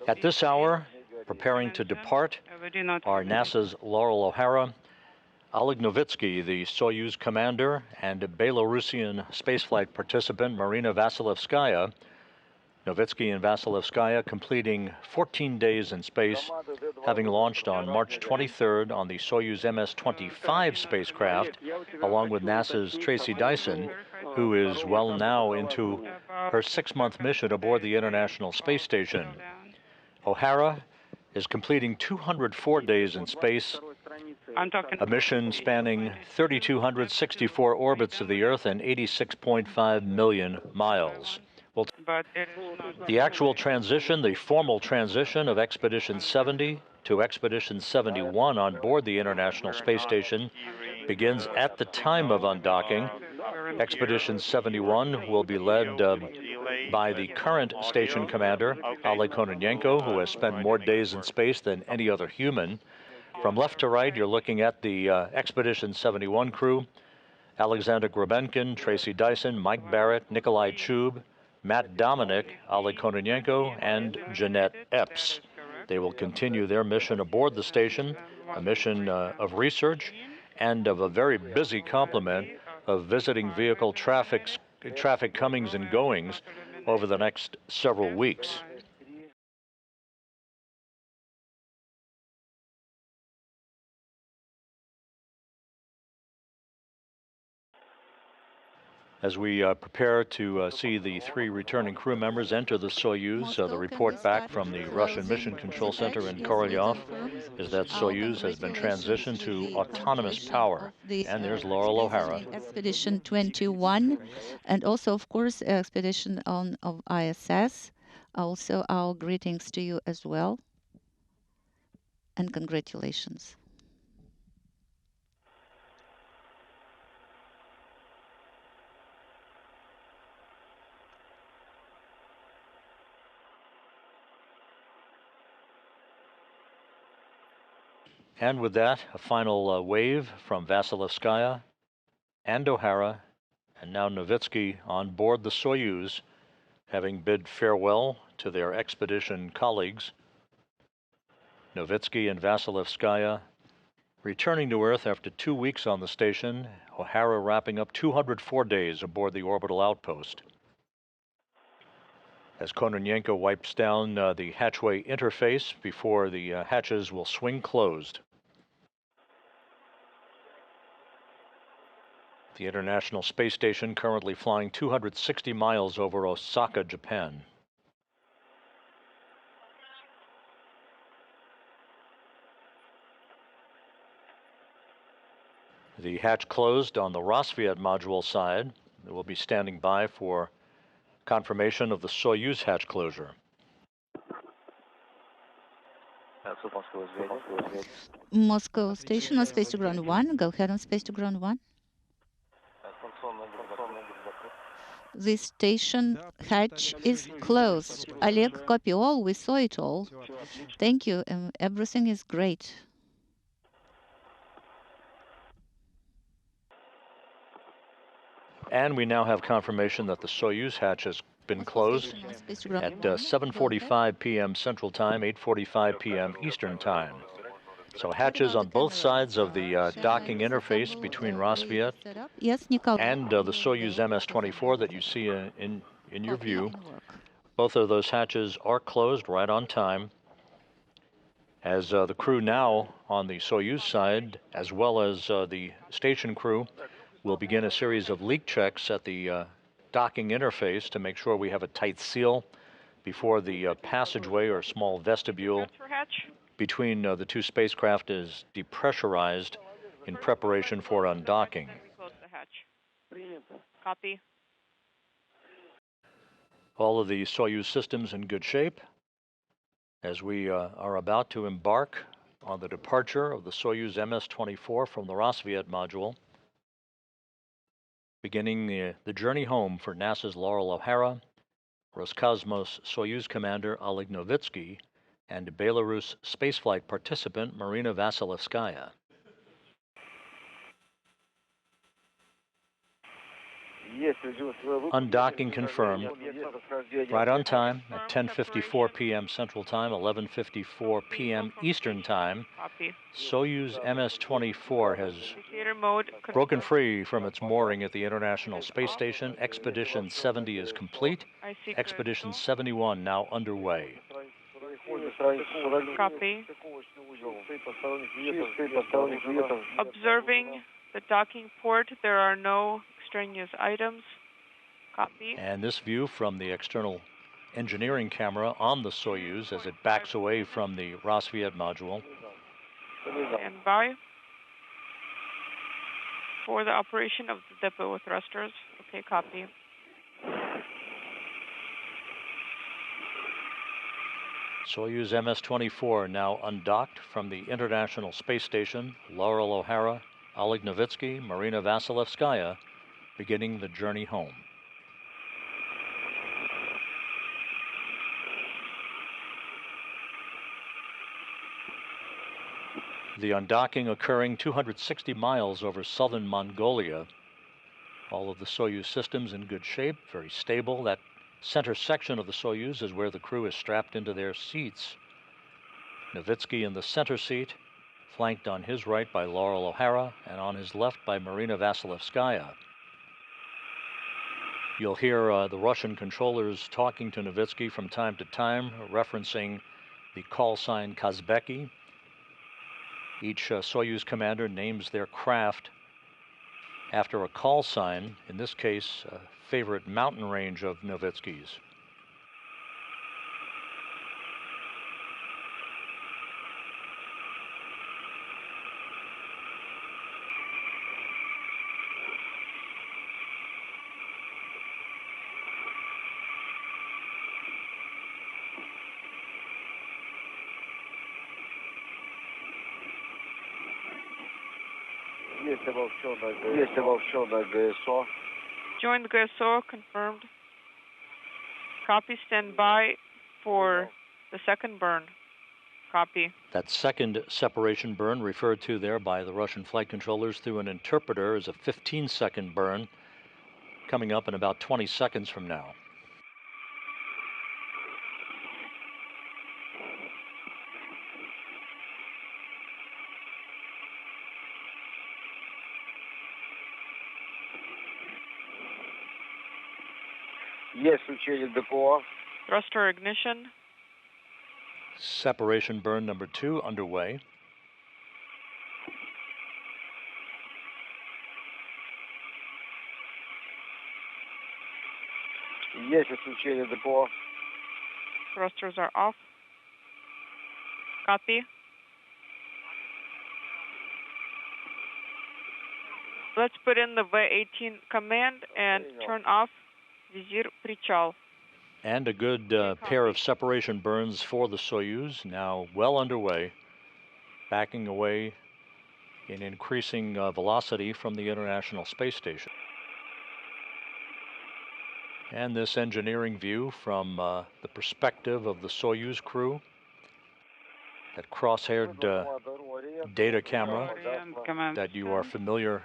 At this hour, preparing to depart, are NASA's Loral O'Hara, Oleg Novitskiy, the Soyuz commander, and Belarusian spaceflight participant Marina Vasilevskaya. Novitskiy and Vasilevskaya completing 14 days in space, having launched on March 23rd on the Soyuz MS-25 spacecraft, along with NASA's Tracy Dyson, who is well now into her 6-month mission aboard the International Space Station. O'Hara is completing 204 days in space, a mission spanning 3,264 orbits of the Earth and 86.5 million miles. Well, the actual transition, the formal transition of Expedition 70 to Expedition 71 on board the International Space Station begins at the time of undocking. Expedition 71 will be led by the current station commander, Oleg Kononenko, who has spent more days in space than any other human. From left to right, you're looking at the Expedition 71 crew: Alexander Grebenkin, Tracy Dyson, Mike Barrett, Nikolai Chub, Matt Dominic, Oleg Kononenko, and Jeanette Epps. They will continue their mission aboard the station, a mission of research and of a very busy complement of visiting vehicle traffic comings and goings over the next several weeks. As we prepare to see the 3 returning crew members enter the Soyuz, the report back from the Russian Mission Control Center in Korolyov is that Soyuz has been transitioned to autonomous power. And there's Loral O'Hara. Expedition 21, and also, of course, expedition of ISS. Also, our greetings to you as well, and congratulations. And with that, a final wave from Vasilevskaya and O'Hara, and now Novitskiy on board the Soyuz, having bid farewell to their expedition colleagues. Novitskiy and Vasilevskaya returning to Earth after 2 weeks on the station, O'Hara wrapping up 204 days aboard the orbital outpost. As Kononenko wipes down the hatchway interface before the hatches will swing closed. The International Space Station currently flying 260 miles over Osaka, Japan. The hatch closed on the Rassvet module side. They will be standing by for confirmation of the Soyuz hatch closure. Moscow station on space to ground 1. Go ahead on space to ground 1. The station hatch is closed. Oleg, copy all. We saw it all. Thank you. Everything is great. And we now have confirmation that the Soyuz hatch has been closed at 7:45 p.m. Central Time, 8:45 p.m. Eastern Time. So hatches on both sides of the docking interface between Rassvet and the Soyuz MS-24 that you see in your view. Both of those hatches are closed right on time, as the crew now on the Soyuz side, as well as the station crew, will begin a series of leak checks at the docking interface to make sure we have a tight seal before the passageway or small vestibule between the 2 spacecraft is depressurized in preparation for undocking. Copy. All of the Soyuz systems in good shape as we are about to embark on the departure of the Soyuz MS-24 from the Rassvet module, beginning the journey home for NASA's Loral O'Hara, Roscosmos Soyuz commander Oleg Novitskiy, and Belarus spaceflight participant Marina Vasilevskaya. Undocking confirmed. Right on time at 10:54 p.m. Central Time, 11:54 p.m. Eastern Time. Soyuz MS-24 has broken free from its mooring at the International Space Station. Expedition 70 is complete. Expedition 71 now underway. Copy. Observing the docking port, there are no extraneous items. Copy. And this view from the external engineering camera on the Soyuz as it backs away from the Rassvet module. Stand by for the operation of the depot thrusters. Okay, copy. Soyuz MS-24 now undocked from the International Space Station. Loral O'Hara, Oleg Novitskiy, Marina Vasilevskaya beginning the journey home. The undocking occurring 260 miles over southern Mongolia. All of the Soyuz systems in good shape, very stable. That center section of the Soyuz is where the crew is strapped into their seats. Novitskiy in the center seat, flanked on his right by Loral O'Hara and on his left by Marina Vasilevskaya. You'll hear the Russian controllers talking to Novitskiy from time to time, referencing the call sign Kazbeki. Each Soyuz commander names their craft after a call sign, in this case, a favorite mountain range of Novitskiy's. Join the GSO, confirmed. Copy, stand by for the second burn. Copy. That second separation burn referred to there by the Russian flight controllers through an interpreter is a 15-second burn coming up in about 20 seconds from now. Thruster ignition. Separation burn number 2 underway. Thrusters are off. Copy. Let's put in the V-18 command and turn off Vizir Prichal. And a good pair of separation burns for the Soyuz, now well underway, backing away in increasing velocity from the International Space Station. And this engineering view from the perspective of the Soyuz crew, that cross-haired data camera that you are familiar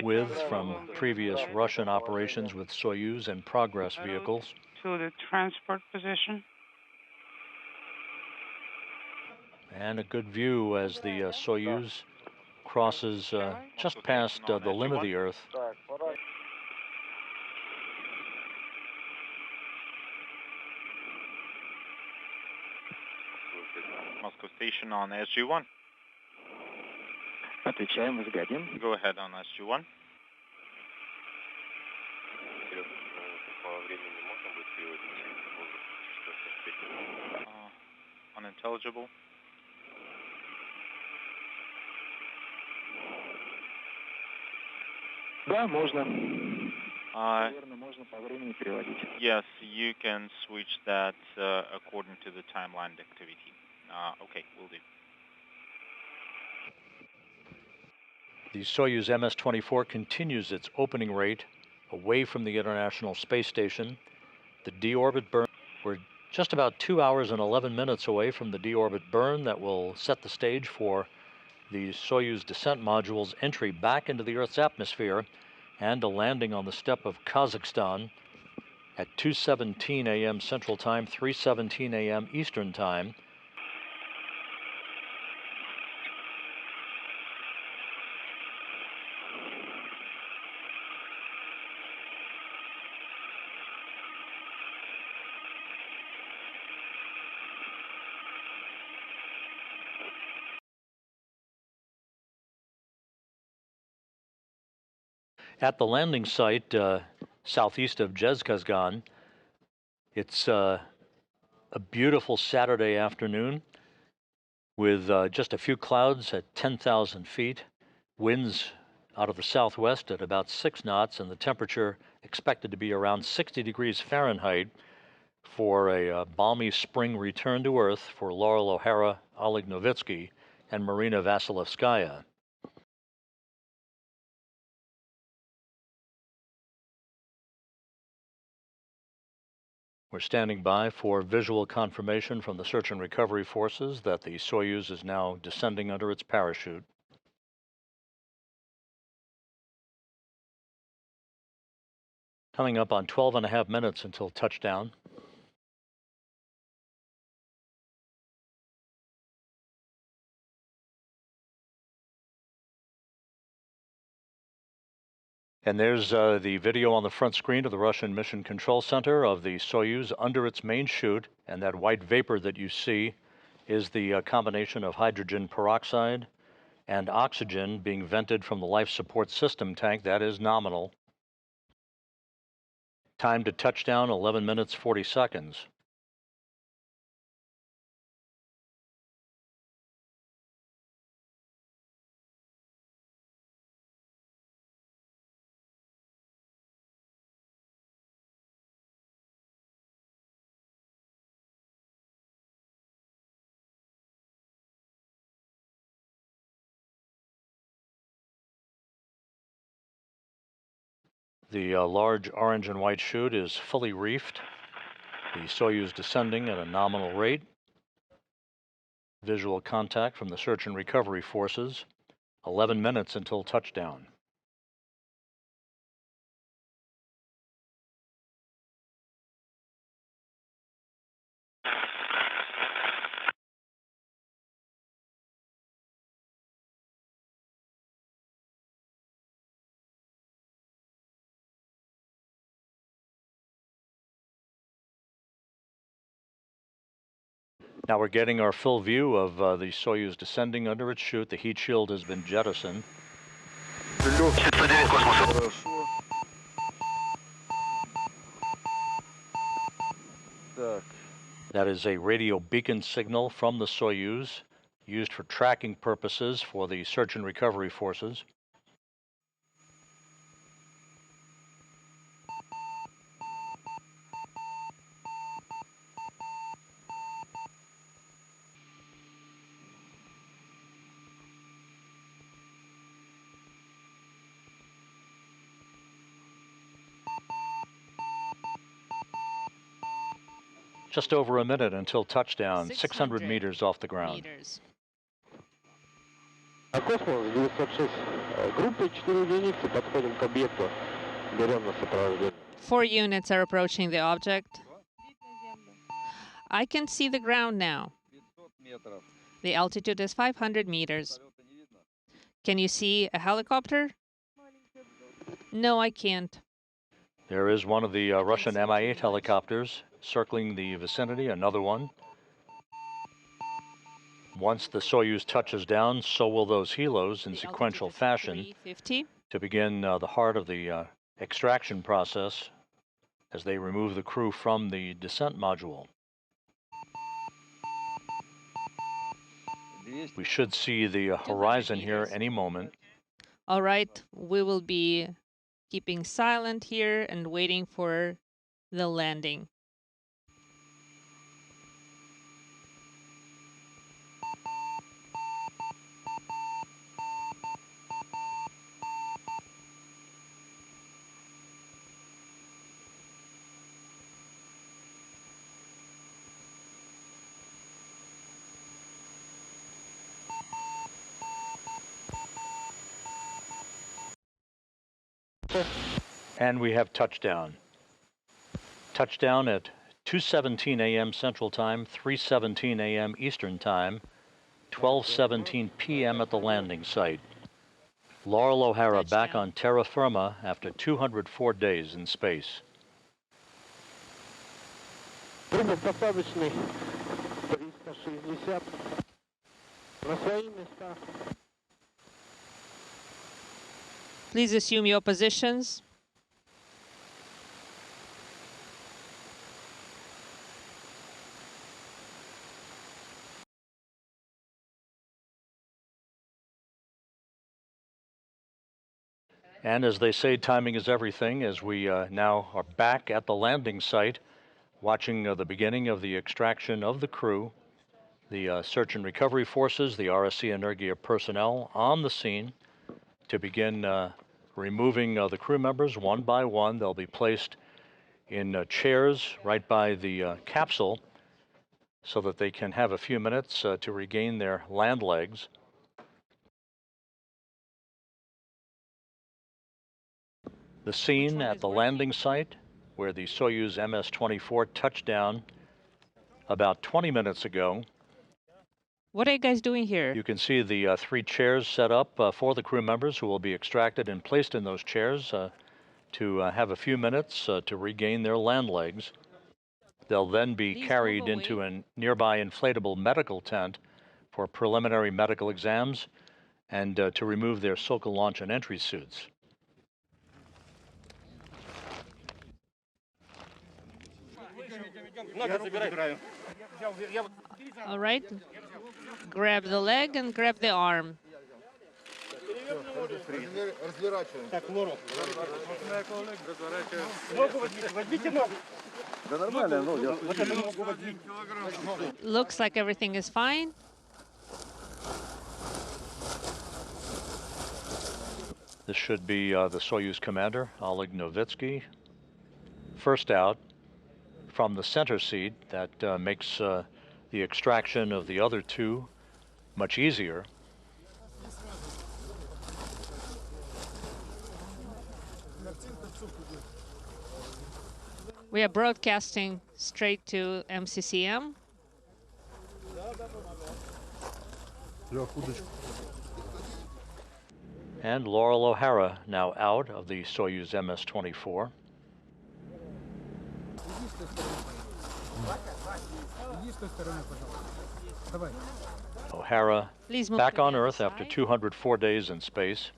with from previous Russian operations with Soyuz and Progress vehicles. To the transport position. And a good view as the Soyuz crosses just past the limb of the Earth. Moscow Station on SG-1. Отвечаем, господин. Go ahead on SG-1. Unintelligible. Да, можно. Можно по времени переводить. Yes, you can switch that according to the timeline activity. Okay, will do. The Soyuz MS-24 continues its opening rate away from the International Space Station. The deorbit burn, we're just about 2 hours and 11 minutes away from the deorbit burn that will set the stage for the Soyuz descent module's entry back into the Earth's atmosphere and a landing on the steppe of Kazakhstan at 2:17 a.m. Central Time, 3:17 a.m. Eastern Time. At the landing site southeast of Zhezkazgan, it's a beautiful Saturday afternoon with just a few clouds at 10,000 feet, winds out of the southwest at about 6 knots, and the temperature expected to be around 60 degrees Fahrenheit for a balmy spring return to Earth for Loral O'Hara, Oleg Novitskiy, and Marina Vasilevskaya. We're standing by for visual confirmation from the search and recovery forces that the Soyuz is now descending under its parachute. Coming up on 12.5 minutes until touchdown. And there's the video on the front screen of the Russian Mission Control Center of the Soyuz under its main chute, and that white vapor that you see is the combination of hydrogen peroxide and oxygen being vented from the life support system tank. That is nominal. Time to touchdown, 11 minutes, 40 seconds. The large orange and white chute is fully reefed. The Soyuz descending at a nominal rate. Visual contact from the search and recovery forces. 11 minutes until touchdown. Now we're getting our full view of the Soyuz descending under its chute. The heat shield has been jettisoned. That is a radio beacon signal from the Soyuz used for tracking purposes for the search and recovery forces. Just over a minute until touchdown, 600 meters off the ground. Meters. Cosmos 906. Группе 4 единицы, подходим к объекту. Берем на сопровождение. 4 units are approaching the object. I can see the ground now. The altitude is 500 meters. Can you see a helicopter? No, I can't. There is one of the Russian Mi-8 helicopters circling the vicinity, another one. Once the Soyuz touches down, so will those helos in sequential fashion to begin the heart of the extraction process as they remove the crew from the descent module. We should see the horizon here any moment. All right, we will be keeping silent here and waiting for the landing. And we have touchdown. Touchdown at 2:17 a.m. Central Time, 3:17 a.m. Eastern Time, 12:17 p.m. at the landing site. Loral O'Hara back on terra firma after 204 days in space. Трубопосадочный 360. На свои места. Please assume your positions. And as they say, timing is everything, as we now are back at the landing site, watching the beginning of the extraction of the crew, the search and recovery forces, the RSC Energia personnel on the scene to begin removing the crew members one by one. They'll be placed in chairs right by the capsule so that they can have a few minutes to regain their land legs. The scene at the landing site where the Soyuz MS-24 touched down about 20 minutes ago. What are you guys doing here? You can see the 3 chairs set up for the crew members who will be extracted and placed in those chairs to have a few minutes to regain their land legs. They'll then be carried into a nearby inflatable medical tent for preliminary medical exams and to remove their Sokol launch and entry suits. All right. Grab the leg and grab the arm. Looks like everything is fine. This should be the Soyuz commander, Oleg Novitskiy. First out from the center seat. That makes the extraction of the other 2 much easier. We are broadcasting straight to MCCM. And Loral O'Hara now out of the Soyuz MS-24. O'Hara back on Earth after 204 days in space.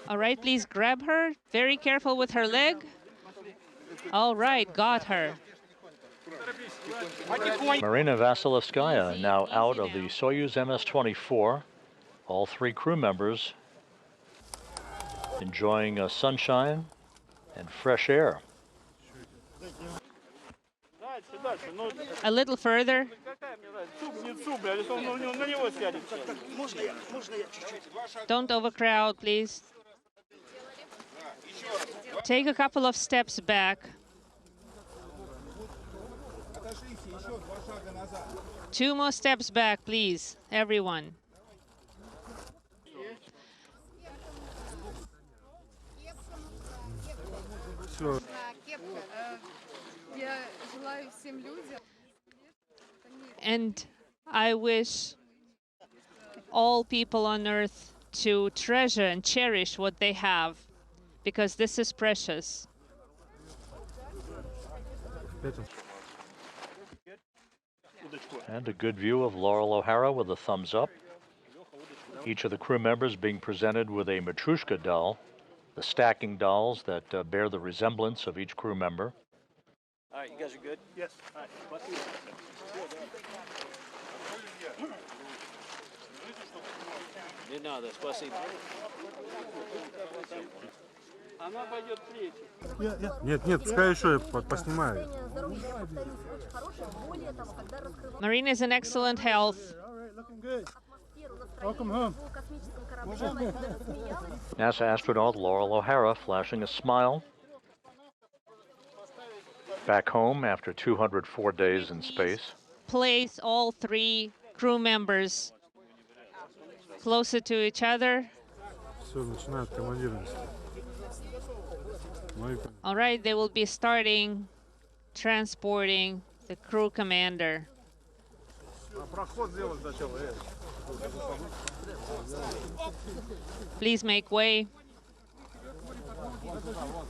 All right, please grab her. Very careful with her leg. All right, got her. Marina Vasilevskaya now out of the Soyuz MS-24. All 3 crew members enjoying sunshine and fresh air. A little further. Don't overcrowd, please. Take a couple of steps back. 2 more steps back, please, everyone. And I wish all people on Earth to treasure and cherish what they have, because this is precious. And a good view of Loral O'Hara with a thumbs up. Each of the crew members being presented with a Matryoshka doll, the stacking dolls that bear the resemblance of each crew member. All right, you guys are good? Yes. All right. Не надо, спасибо. Нет, пускай еще поснимаю. Marina is in excellent health. Welcome home. NASA astronaut Loral O'Hara flashing a smile. Back home after 204 days in space. Place all 3 crew members closer to each other. All right, they will be starting transporting the crew commander. Please make way.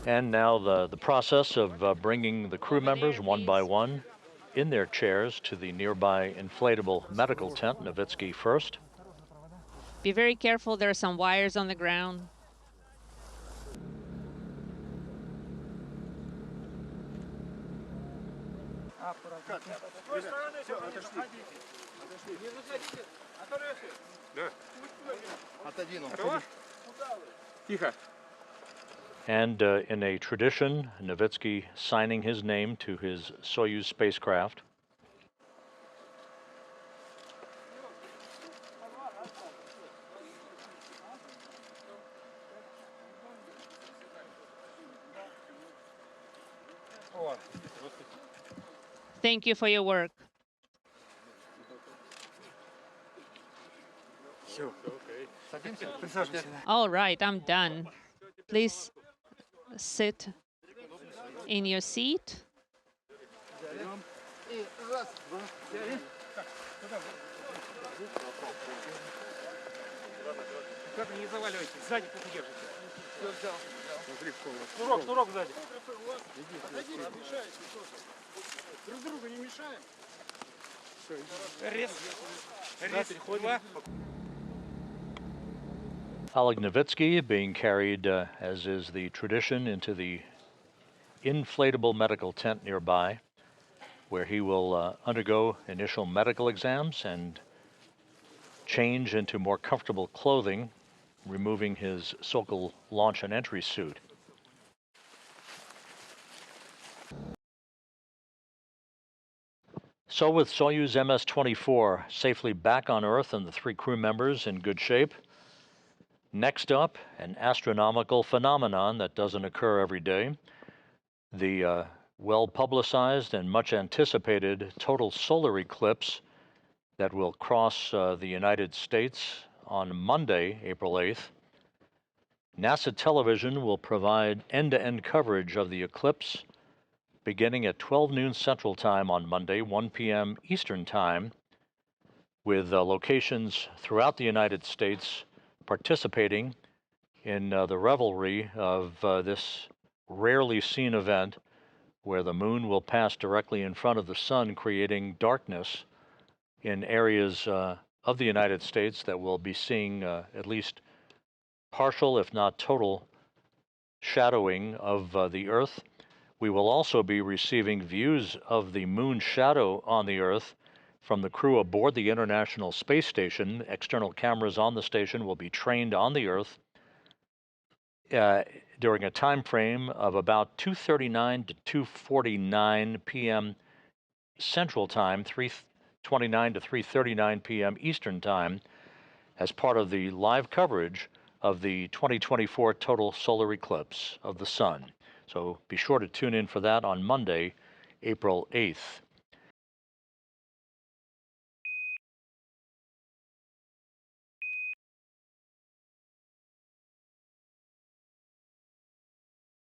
And now the process of bringing the crew members one by one in their chairs to the nearby inflatable medical tent. Novitskiy first. Be very careful, there are some wires on the ground. And in a tradition, Novitskiy signing his name to his Soyuz spacecraft. Thank you for your work. All right, I'm done. Please sit in your seat. Oleg Novitskiy being carried, as is the tradition, into the inflatable medical tent nearby, where he will undergo initial medical exams and change into more comfortable clothing, removing his Sokol launch and entry suit. So with Soyuz MS-24 safely back on Earth and the 3 crew members in good shape, next up, an astronomical phenomenon that doesn't occur every day, the well-publicized and much anticipated total solar eclipse that will cross the United States on Monday, April 8th. NASA television will provide end-to-end coverage of the eclipse beginning at 12 noon Central Time on Monday, 1 p.m. Eastern Time, with locations throughout the United States participating in the revelry of this rarely seen event, where the moon will pass directly in front of the sun, creating darkness in areas of the United States that will be seeing at least partial, if not total, shadowing of the Earth. We will also be receiving views of the moon shadow on the Earth from the crew aboard the International Space Station. External cameras on the station will be trained on the Earth during a time frame of about 2:39 to 2:49 p.m. Central Time, 3:29 to 3:39 p.m. Eastern Time, as part of the live coverage of the 2024 total solar eclipse of the sun. So be sure to tune in for that on Monday, April 8th.